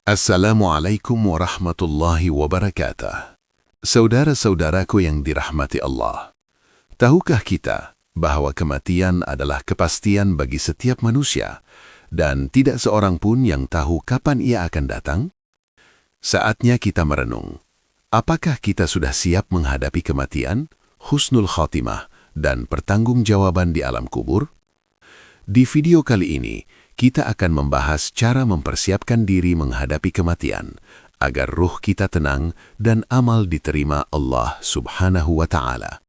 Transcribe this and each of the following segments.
Assalamualaikum warahmatullahi wabarakatuh. Saudara-saudaraku yang dirahmati Allah, tahukah kita bahwa kematian adalah kepastian bagi setiap manusia dan tidak seorang pun yang tahu kapan ia akan datang? Saatnya kita merenung, apakah kita sudah siap menghadapi kematian, husnul khatimah, dan pertanggungjawaban di alam kubur? Di video kali ini, kita akan membahas cara mempersiapkan diri menghadapi kematian, agar ruh kita tenang dan amal diterima Allah Subhanahu wa Ta'ala.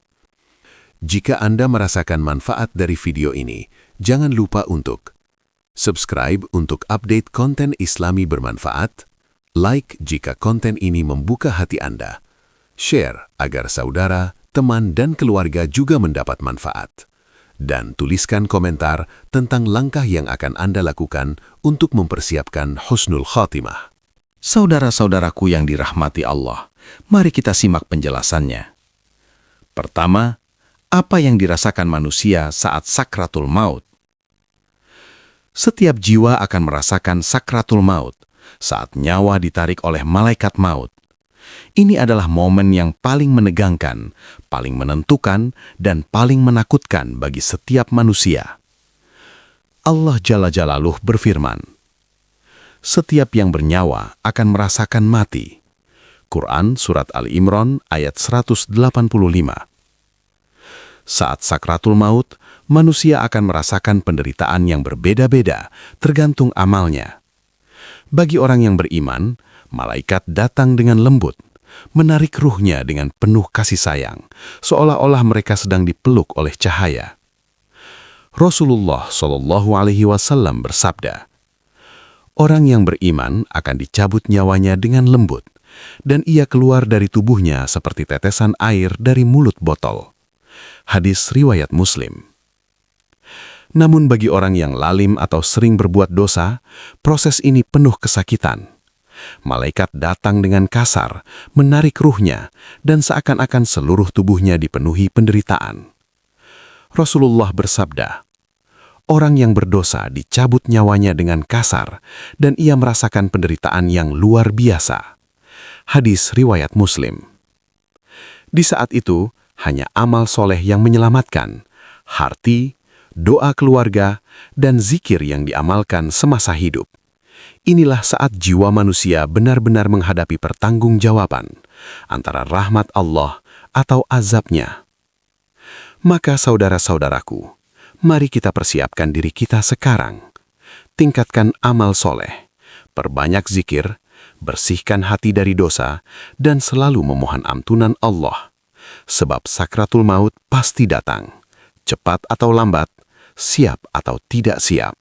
Jika Anda merasakan manfaat dari video ini, jangan lupa untuk subscribe untuk update konten Islami bermanfaat, like jika konten ini membuka hati Anda, share agar saudara, teman, dan keluarga juga mendapat manfaat, dan tuliskan komentar tentang langkah yang akan Anda lakukan untuk mempersiapkan husnul khatimah. Saudara-saudaraku yang dirahmati Allah, mari kita simak penjelasannya. Pertama, apa yang dirasakan manusia saat sakratul maut? Setiap jiwa akan merasakan sakratul maut saat nyawa ditarik oleh malaikat maut. Ini adalah momen yang paling menegangkan, paling menentukan, dan paling menakutkan bagi setiap manusia. Allah Jalla Jalaluh berfirman, "Setiap yang bernyawa akan merasakan mati." Quran Surat Ali Imran ayat 185. Saat sakratul maut, manusia akan merasakan penderitaan yang berbeda-beda, tergantung amalnya. Bagi orang yang beriman, malaikat datang dengan lembut, menarik ruhnya dengan penuh kasih sayang, seolah-olah mereka sedang dipeluk oleh cahaya. Rasulullah SAW bersabda, "Orang yang beriman akan dicabut nyawanya dengan lembut, dan ia keluar dari tubuhnya seperti tetesan air dari mulut botol." Hadis riwayat Muslim. Namun bagi orang yang lalim atau sering berbuat dosa, proses ini penuh kesakitan. Malaikat datang dengan kasar, menarik ruhnya, dan seakan-akan seluruh tubuhnya dipenuhi penderitaan. Rasulullah bersabda, "Orang yang berdosa dicabut nyawanya dengan kasar, dan ia merasakan penderitaan yang luar biasa." Hadis riwayat Muslim. Di saat itu, hanya amal soleh yang menyelamatkan, harti, doa keluarga, dan zikir yang diamalkan semasa hidup. Inilah saat jiwa manusia benar-benar menghadapi pertanggungjawaban antara rahmat Allah atau azabnya. Maka saudara-saudaraku, mari kita persiapkan diri kita sekarang. Tingkatkan amal soleh, perbanyak zikir, bersihkan hati dari dosa, dan selalu memohon ampunan Allah. Sebab sakratul maut pasti datang, cepat atau lambat, siap atau tidak siap.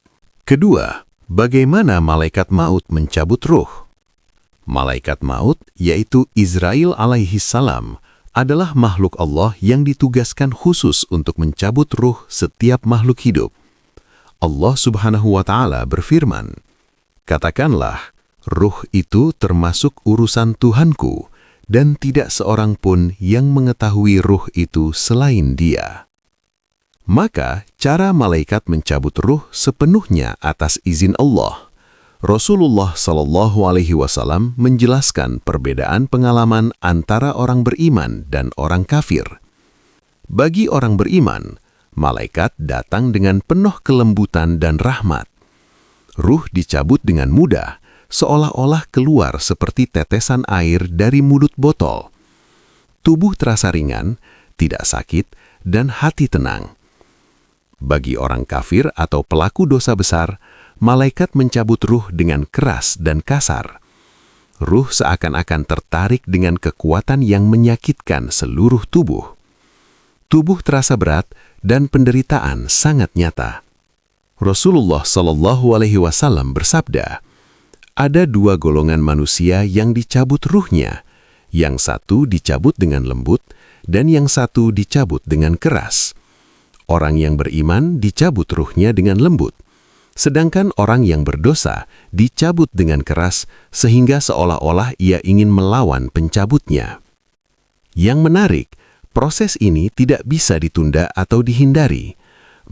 Kedua, bagaimana malaikat maut mencabut ruh? Malaikat maut, yaitu Israil alaihissalam, adalah makhluk Allah yang ditugaskan khusus untuk mencabut ruh setiap makhluk hidup. Allah Subhanahu wa Ta'ala berfirman, "Katakanlah, ruh itu termasuk urusan Tuhanku, dan tidak seorang pun yang mengetahui ruh itu selain Dia." Maka, cara malaikat mencabut ruh sepenuhnya atas izin Allah. Rasulullah SAW menjelaskan perbedaan pengalaman antara orang beriman dan orang kafir. Bagi orang beriman, malaikat datang dengan penuh kelembutan dan rahmat. Ruh dicabut dengan mudah, seolah-olah keluar seperti tetesan air dari mulut botol. Tubuh terasa ringan, tidak sakit, dan hati tenang. Bagi orang kafir atau pelaku dosa besar, malaikat mencabut ruh dengan keras dan kasar. Ruh seakan-akan tertarik dengan kekuatan yang menyakitkan seluruh tubuh. Tubuh terasa berat dan penderitaan sangat nyata. Rasulullah SAW bersabda, "Ada dua golongan manusia yang dicabut ruhnya, yang satu dicabut dengan lembut dan yang satu dicabut dengan keras. Orang yang beriman dicabut ruhnya dengan lembut, sedangkan orang yang berdosa dicabut dengan keras sehingga seolah-olah ia ingin melawan pencabutnya." Yang menarik, proses ini tidak bisa ditunda atau dihindari.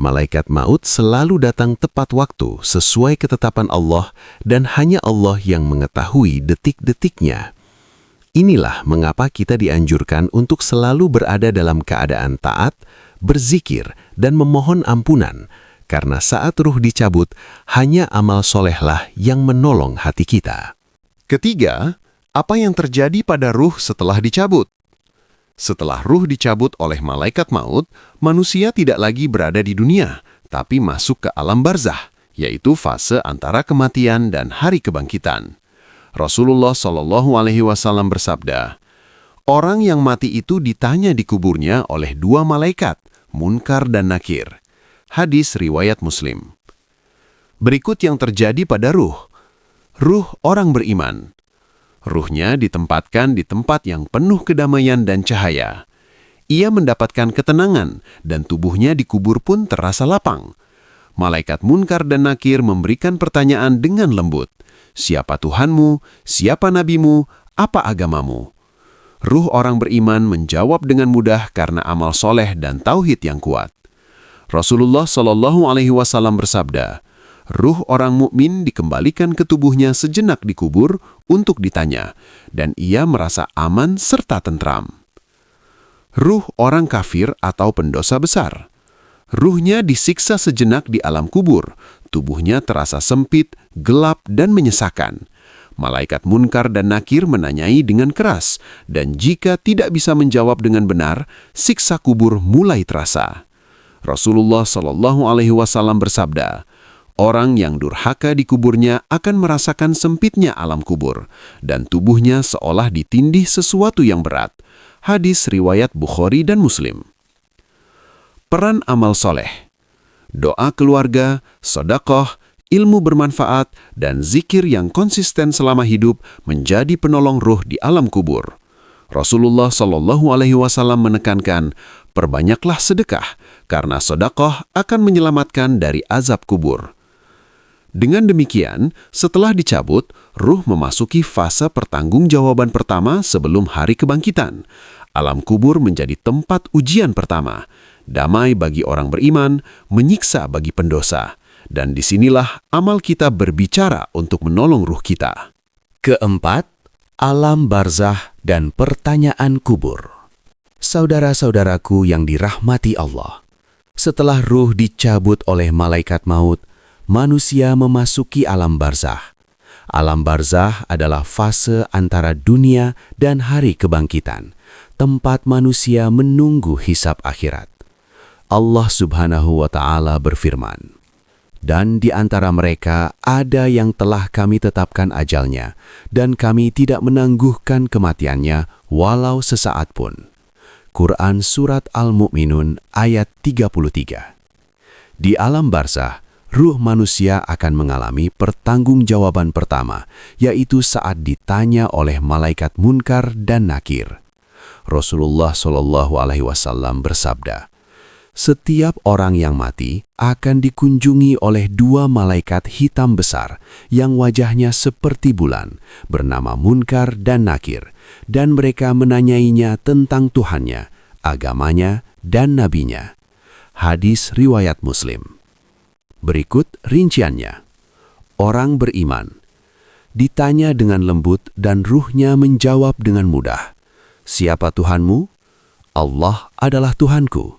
Malaikat maut selalu datang tepat waktu sesuai ketetapan Allah dan hanya Allah yang mengetahui detik-detiknya. Inilah mengapa kita dianjurkan untuk selalu berada dalam keadaan taat, berzikir, dan memohon ampunan, karena saat ruh dicabut, hanya amal solehlah yang menolong hati kita. Ketiga, apa yang terjadi pada ruh setelah dicabut? Setelah ruh dicabut oleh malaikat maut, manusia tidak lagi berada di dunia, tapi masuk ke alam barzah, yaitu fase antara kematian dan hari kebangkitan. Rasulullah SAW bersabda, orang yang mati itu ditanya di kuburnya oleh dua malaikat, Munkar dan Nakir. Hadis riwayat Muslim. Berikut yang terjadi pada ruh. Ruh orang beriman. Ruhnya ditempatkan di tempat yang penuh kedamaian dan cahaya. Ia mendapatkan ketenangan dan tubuhnya dikubur pun terasa lapang. Malaikat Munkar dan Nakir memberikan pertanyaan dengan lembut. Siapa Tuhanmu? Siapa nabimu? Apa agamamu? Ruh orang beriman menjawab dengan mudah karena amal soleh dan tauhid yang kuat. Rasulullah SAW bersabda, ruh orang mukmin dikembalikan ke tubuhnya sejenak di kubur untuk ditanya, dan ia merasa aman serta tentram. Ruh orang kafir atau pendosa besar. Ruhnya disiksa sejenak di alam kubur, tubuhnya terasa sempit, gelap, dan menyesakan. Malaikat Munkar dan Nakir menanyai dengan keras, dan jika tidak bisa menjawab dengan benar, siksa kubur mulai terasa. Rasulullah SAW bersabda, orang yang durhaka di kuburnya akan merasakan sempitnya alam kubur, dan tubuhnya seolah ditindih sesuatu yang berat. Hadis riwayat Bukhari dan Muslim. Peran amal soleh. Doa keluarga, sedekah, ilmu bermanfaat, dan zikir yang konsisten selama hidup menjadi penolong ruh di alam kubur. Rasulullah SAW menekankan, perbanyaklah sedekah, karena sedekah akan menyelamatkan dari azab kubur. Dengan demikian, setelah dicabut, ruh memasuki fase pertanggungjawaban pertama sebelum hari kebangkitan. Alam kubur menjadi tempat ujian pertama, damai bagi orang beriman, menyiksa bagi pendosa. Dan disinilah amal kita berbicara untuk menolong ruh kita. Keempat, alam barzah dan pertanyaan kubur. Saudara-saudaraku yang dirahmati Allah, setelah ruh dicabut oleh malaikat maut, manusia memasuki alam barzah. Alam barzah adalah fase antara dunia dan hari kebangkitan, tempat manusia menunggu hisab akhirat. Allah Subhanahu wa Ta'ala berfirman, dan di antara mereka ada yang telah kami tetapkan ajalnya, dan kami tidak menangguhkan kematiannya walau sesaat pun. Quran Surat Al-Mu'minun ayat 33. Di alam barzah, ruh manusia akan mengalami pertanggungjawaban pertama, yaitu saat ditanya oleh malaikat Munkar dan Nakir. Rasulullah SAW bersabda, setiap orang yang mati akan dikunjungi oleh dua malaikat hitam besar yang wajahnya seperti bulan, bernama Munkar dan Nakir, dan mereka menanyainya tentang Tuhannya, agamanya, dan nabinya. Hadis riwayat Muslim. Berikut rinciannya. Orang beriman ditanya dengan lembut dan ruhnya menjawab dengan mudah. Siapa Tuhanmu? Allah adalah Tuhanku.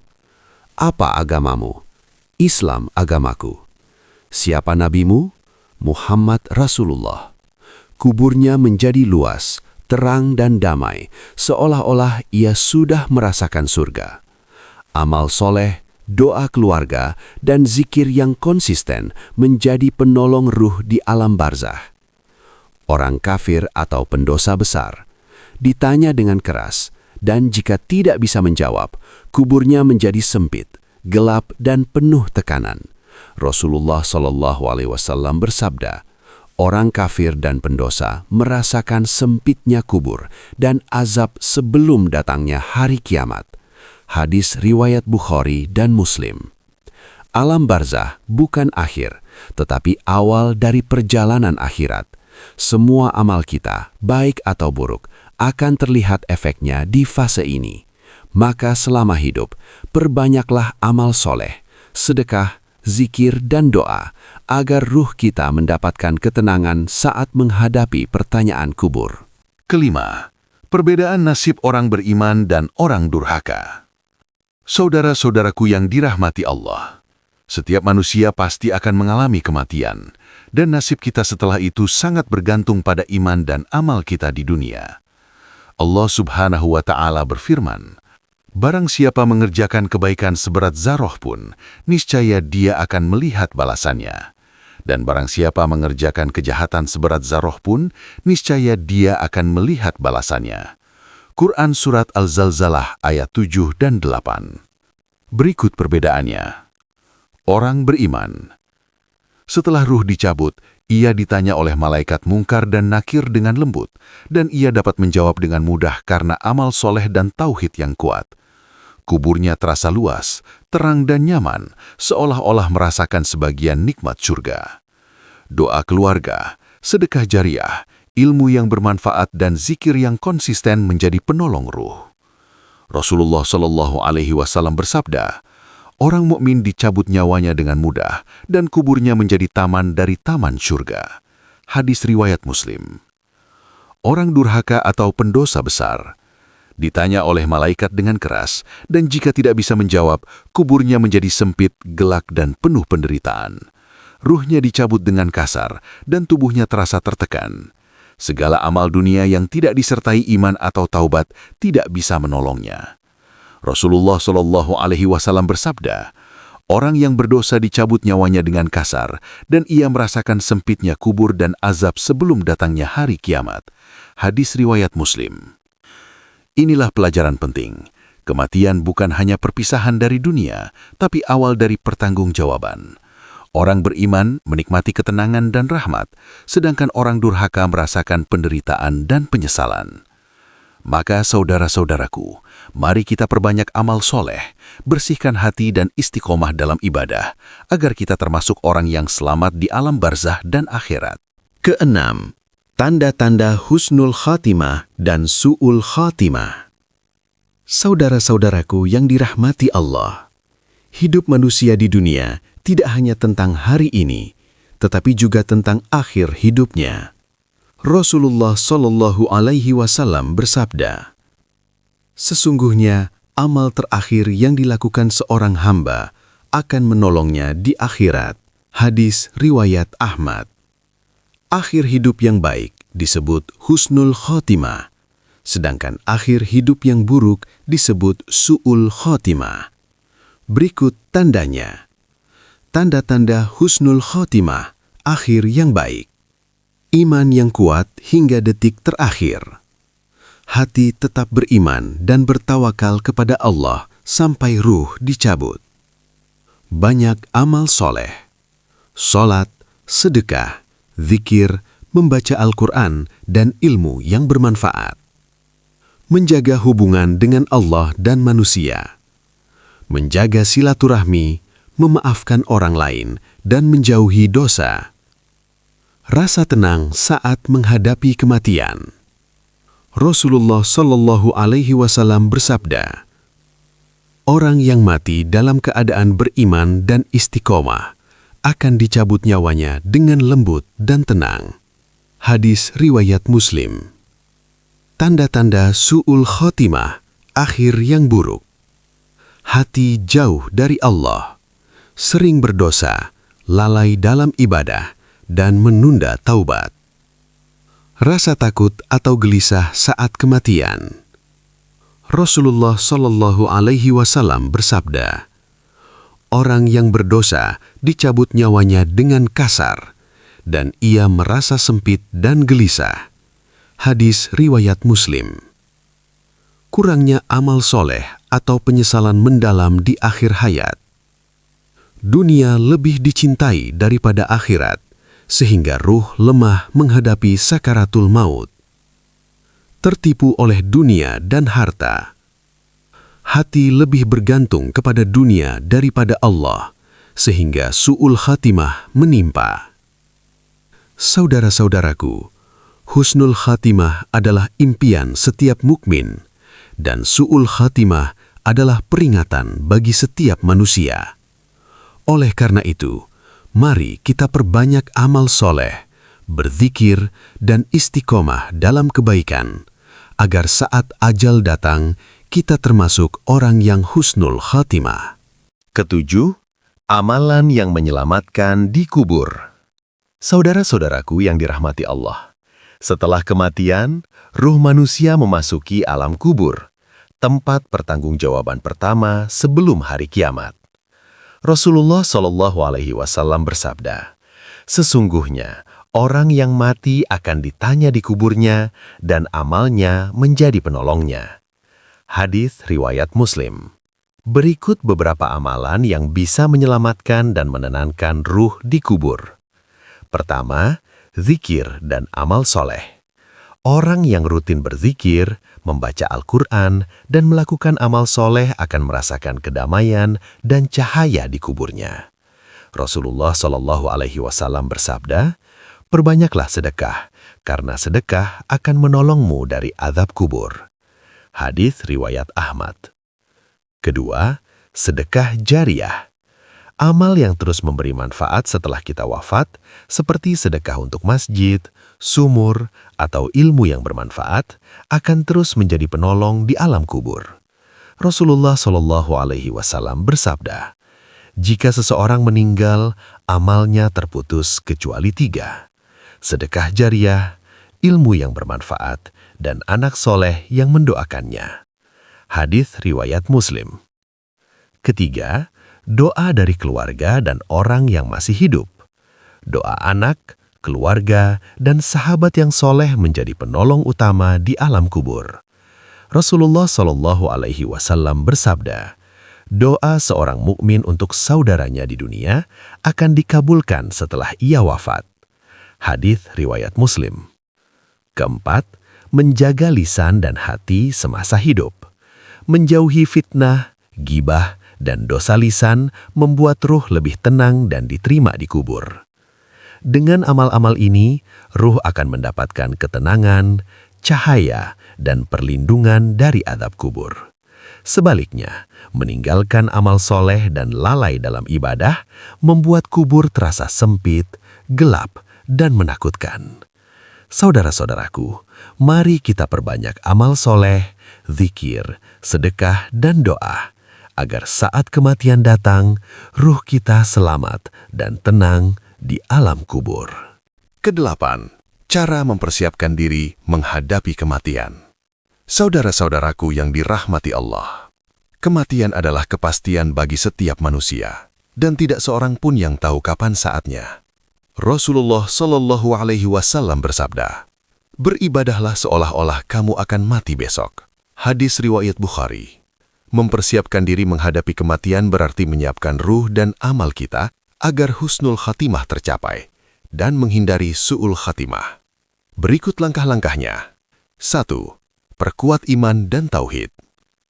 Apa agamamu? Islam agamaku. Siapa nabimu? Muhammad Rasulullah. Kuburnya menjadi luas, terang dan damai, seolah-olah ia sudah merasakan surga. Amal soleh, doa keluarga, dan zikir yang konsisten menjadi penolong ruh di alam barzah. Orang kafir atau pendosa besar ditanya dengan keras, dan jika tidak bisa menjawab, kuburnya menjadi sempit, gelap, dan penuh tekanan. Rasulullah SAW bersabda, orang kafir dan pendosa merasakan sempitnya kubur dan azab sebelum datangnya hari kiamat. Hadis riwayat Bukhari dan Muslim. Alam barzah bukan akhir, tetapi awal dari perjalanan akhirat. Semua amal kita, baik atau buruk, akan terlihat efeknya di fase ini. Maka selama hidup, perbanyaklah amal soleh, sedekah, zikir, dan doa agar ruh kita mendapatkan ketenangan saat menghadapi pertanyaan kubur. Kelima, perbedaan nasib orang beriman dan orang durhaka. Saudara-saudaraku yang dirahmati Allah, setiap manusia pasti akan mengalami kematian, dan nasib kita setelah itu sangat bergantung pada iman dan amal kita di dunia. Allah Subhanahu wa Ta'ala berfirman, "Barang siapa mengerjakan kebaikan seberat zarah pun, niscaya dia akan melihat balasannya. Dan barang siapa mengerjakan kejahatan seberat zarah pun, niscaya dia akan melihat balasannya." Quran Surat Al-Zalzalah ayat 7 dan 8. Berikut perbedaannya. Orang beriman. Setelah ruh dicabut, ia ditanya oleh malaikat Mungkar dan Nakir dengan lembut, dan ia dapat menjawab dengan mudah karena amal soleh dan tauhid yang kuat. Kuburnya terasa luas, terang dan nyaman, seolah-olah merasakan sebagian nikmat surga. Doa keluarga, sedekah jariah, ilmu yang bermanfaat dan zikir yang konsisten menjadi penolong ruh. Rasulullah Shallallahu Alaihi Wasallam bersabda, "Orang mukmin dicabut nyawanya dengan mudah dan kuburnya menjadi taman dari taman surga." Hadis riwayat Muslim. Orang durhaka atau pendosa besar ditanya oleh malaikat dengan keras, dan jika tidak bisa menjawab, kuburnya menjadi sempit, gelap dan penuh penderitaan. Ruhnya dicabut dengan kasar dan tubuhnya terasa tertekan. Segala amal dunia yang tidak disertai iman atau taubat tidak bisa menolongnya. Rasulullah Shallallahu Alaihi Wasallam bersabda, "Orang yang berdosa dicabut nyawanya dengan kasar, dan ia merasakan sempitnya kubur dan azab sebelum datangnya hari kiamat." Hadis riwayat Muslim. Inilah pelajaran penting. Kematian bukan hanya perpisahan dari dunia, tapi awal dari pertanggungjawaban. Orang beriman menikmati ketenangan dan rahmat, sedangkan orang durhaka merasakan penderitaan dan penyesalan. Maka saudara-saudaraku, mari kita perbanyak amal soleh, bersihkan hati dan istiqomah dalam ibadah, agar kita termasuk orang yang selamat di alam barzah dan akhirat. Keenam, tanda-tanda husnul khatimah dan su'ul khatimah. Saudara-saudaraku yang dirahmati Allah, hidup manusia di dunia tidak hanya tentang hari ini, tetapi juga tentang akhir hidupnya. Rasulullah Shallallahu Alaihi Wasallam bersabda, "Sesungguhnya amal terakhir yang dilakukan seorang hamba akan menolongnya di akhirat." Hadis riwayat Ahmad. Akhir hidup yang baik disebut husnul khotimah, sedangkan akhir hidup yang buruk disebut su'ul khotimah. Berikut tandanya. Tanda-tanda husnul khotimah, akhir yang baik. Iman yang kuat hingga detik terakhir. Hati tetap beriman dan bertawakal kepada Allah sampai ruh dicabut. Banyak amal soleh. Salat, sedekah, zikir, membaca Al-Quran, dan ilmu yang bermanfaat. Menjaga hubungan dengan Allah dan manusia. Menjaga silaturahmi, memaafkan orang lain, dan menjauhi dosa. Rasa tenang saat menghadapi kematian. Rasulullah Shallallahu Alaihi Wasallam bersabda, "Orang yang mati dalam keadaan beriman dan istiqomah akan dicabut nyawanya dengan lembut dan tenang." Hadis riwayat Muslim. Tanda-tanda su'ul khotimah, akhir yang buruk. Hati jauh dari Allah, sering berdosa, lalai dalam ibadah, dan menunda taubat. Rasa takut atau gelisah saat kematian. Rasulullah Shallallahu Alaihi Wasallam bersabda, "Orang yang berdosa dicabut nyawanya dengan kasar, dan ia merasa sempit dan gelisah." Hadis riwayat Muslim. Kurangnya amal soleh atau penyesalan mendalam di akhir hayat. Dunia lebih dicintai daripada akhirat, sehingga ruh lemah menghadapi sakaratul maut. Tertipu oleh dunia dan harta. Hati lebih bergantung kepada dunia daripada Allah, sehingga su'ul khatimah menimpa. Saudara-saudaraku, husnul khatimah adalah impian setiap mukmin, dan su'ul khatimah adalah peringatan bagi setiap manusia. Oleh karena itu, mari kita perbanyak amal soleh, berzikir, dan istiqomah dalam kebaikan, agar saat ajal datang, kita termasuk orang yang husnul khatimah. Ketujuh, amalan yang menyelamatkan di kubur. Saudara-saudaraku yang dirahmati Allah, setelah kematian, ruh manusia memasuki alam kubur, tempat pertanggungjawaban pertama sebelum hari kiamat. Rasulullah Shallallahu Alaihi Wasallam bersabda, sesungguhnya orang yang mati akan ditanya di kuburnya dan amalnya menjadi penolongnya. Hadis riwayat Muslim. Berikut beberapa amalan yang bisa menyelamatkan dan menenangkan ruh di kubur. Pertama, zikir dan amal soleh. Orang yang rutin berzikir, membaca Al-Quran, dan melakukan amal soleh akan merasakan kedamaian dan cahaya di kuburnya. Rasulullah Shallallahu Alaihi Wasallam bersabda, perbanyaklah sedekah, karena sedekah akan menolongmu dari azab kubur. Hadis riwayat Ahmad. Kedua, sedekah jariyah. Amal yang terus memberi manfaat setelah kita wafat, seperti sedekah untuk masjid, sumur, atau ilmu yang bermanfaat, akan terus menjadi penolong di alam kubur. Rasulullah Shallallahu Alaihi Wasallam bersabda, jika seseorang meninggal, amalnya terputus kecuali 3. Sedekah jariyah, ilmu yang bermanfaat, dan anak soleh yang mendoakannya. Hadis riwayat Muslim. Ketiga, doa dari keluarga dan orang yang masih hidup. Doa anak, keluarga, dan sahabat yang soleh menjadi penolong utama di alam kubur. Rasulullah Shallallahu Alaihi Wasallam bersabda, doa seorang mukmin untuk saudaranya di dunia akan dikabulkan setelah ia wafat. Hadis riwayat Muslim. Keempat, menjaga lisan dan hati semasa hidup. Menjauhi fitnah, gibah, dan dosa lisan membuat ruh lebih tenang dan diterima di kubur. Dengan amal-amal ini, ruh akan mendapatkan ketenangan, cahaya, dan perlindungan dari azab kubur. Sebaliknya, meninggalkan amal soleh dan lalai dalam ibadah membuat kubur terasa sempit, gelap, dan menakutkan. Saudara-saudaraku, mari kita perbanyak amal soleh, zikir, sedekah, dan doa, agar saat kematian datang, ruh kita selamat dan tenang di alam kubur. Kedelapan, cara mempersiapkan diri menghadapi kematian. Saudara-saudaraku yang dirahmati Allah, kematian adalah kepastian bagi setiap manusia, dan tidak seorang pun yang tahu kapan saatnya. Rasulullah Shallallahu Alaihi Wasallam bersabda, beribadahlah seolah-olah kamu akan mati besok. Hadis riwayat Bukhari. Mempersiapkan diri menghadapi kematian berarti menyiapkan ruh dan amal kita agar husnul khatimah tercapai dan menghindari su'ul khatimah. Berikut langkah-langkahnya. 1. Perkuat iman dan tauhid.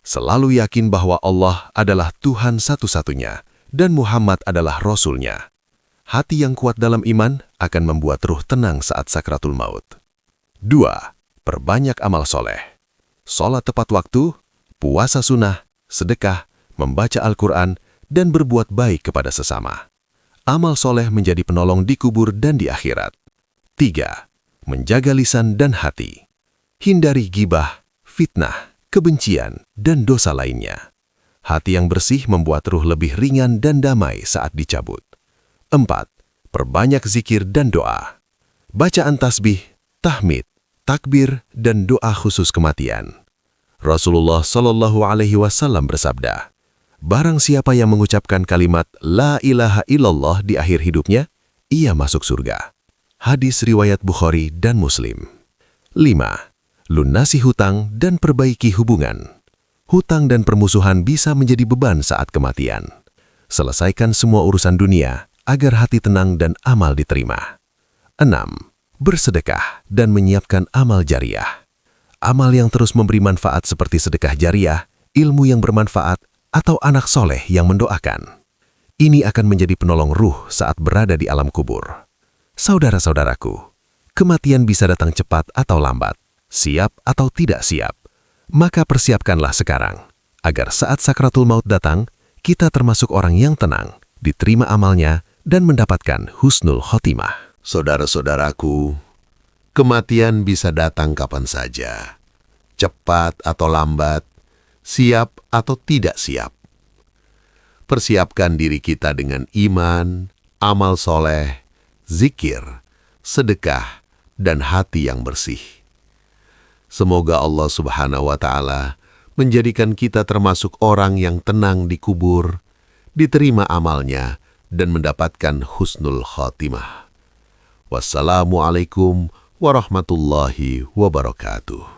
Selalu yakin bahwa Allah adalah Tuhan satu-satunya dan Muhammad adalah Rasul-Nya. Hati yang kuat dalam iman akan membuat ruh tenang saat sakratul maut. 2. Perbanyak amal soleh. Sholat tepat waktu, puasa sunnah, sedekah, membaca Al-Quran, dan berbuat baik kepada sesama. Amal soleh menjadi penolong di kubur dan di akhirat. 3. Menjaga lisan dan hati. Hindari gibah, fitnah, kebencian, dan dosa lainnya. Hati yang bersih membuat ruh lebih ringan dan damai saat dicabut. 4. Perbanyak zikir dan doa. Bacaan tasbih, tahmid, takbir, dan doa khusus kematian. Rasulullah Shallallahu Alaihi Wasallam bersabda, barang siapa yang mengucapkan kalimat La ilaha illallah di akhir hidupnya, ia masuk surga. Hadis riwayat Bukhari dan Muslim. 5. Lunasi hutang dan perbaiki hubungan. Hutang dan permusuhan bisa menjadi beban saat kematian. Selesaikan semua urusan dunia agar hati tenang dan amal diterima. 6. Bersedekah dan menyiapkan amal jariyah. Amal yang terus memberi manfaat seperti sedekah jariyah, ilmu yang bermanfaat, atau anak soleh yang mendoakan. Ini akan menjadi penolong ruh saat berada di alam kubur. Saudara-saudaraku, kematian bisa datang cepat atau lambat, siap atau tidak siap. Maka persiapkanlah sekarang, agar saat sakratul maut datang, kita termasuk orang yang tenang, diterima amalnya, dan mendapatkan husnul khotimah. Saudara-saudaraku, kematian bisa datang kapan saja, cepat atau lambat, siap atau tidak siap. Persiapkan diri kita dengan iman, amal soleh, zikir, sedekah, dan hati yang bersih. Semoga Allah Subhanahu wa Ta'ala menjadikan kita termasuk orang yang tenang di kubur, diterima amalnya, dan mendapatkan husnul khotimah. Wassalamualaikum warahmatullahi wabarakatuh.